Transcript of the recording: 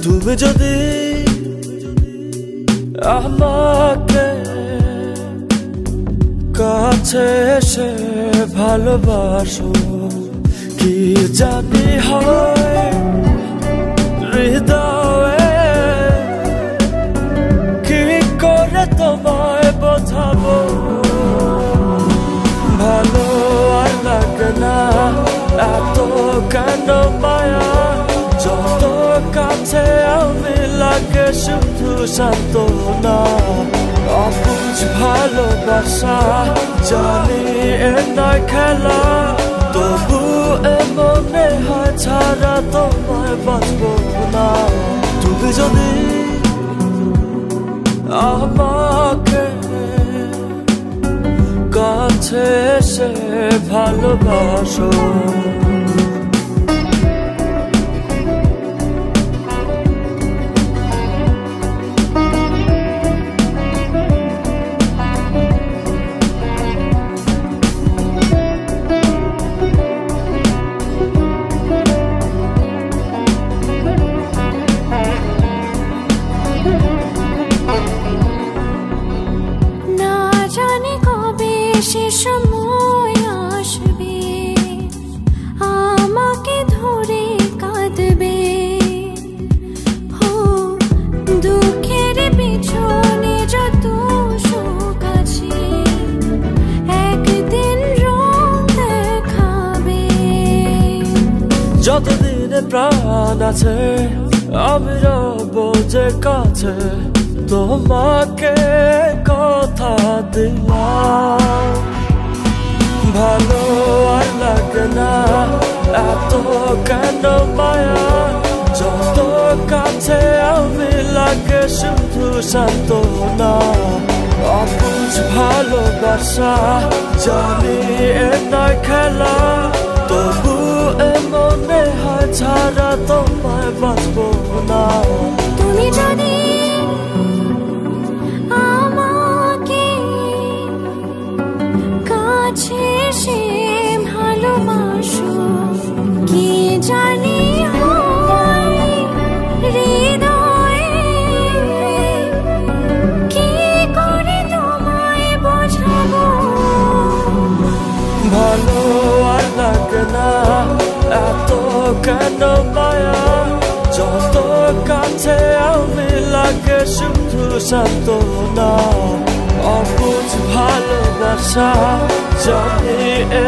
তুমি যদি আমাকে কাছে এসে ভালোবাসো, কি জানি হয় হৃদয়ে, কি করে তোমায় বোঝাবো। ভালো আর লাগে না এত কেন মায়া, যত কাছে আমি লাগে শুধু সান্ত্বনা। অবুঝ ভালোবাসা জানি এ নয় খেলা, তবু এ মনে হয় ছাড়া তোমায় বাঁচবো না। তুমি যদি আমাকে কাছে এসে ভালোবাসো। সে সময় আসবে আমাকে ধরে কাঁদবে, দুঃখের পিছনে যত সুখ আছে একদিন রং দেখাবে। যতদিনে প্রাণ আছে আমি রব যে কাছে, তোমাকে কথা দিলাম। ভালো আর লাগে না এত কেন মায়া, যত কাছে আমি লাগে শুধু সান্ত্বনা। অবুঝ ভালোবাসা জানি এ নয় খেলা, তবু এ মনে হয় ছাড়া তোমায় বাঁচবো না। তুমি যদি আমাকে কাছে এসে ভালোবাসো, কি জানি হয় হৃদয়ে, কি করে তোমায় বোঝাবো। ভালো আর লাগে না এত কেন মায়া, যত কাছে আমি লাগে শুধু সান্ত্বনা। অবুঝ ভালোবাসা জানি এ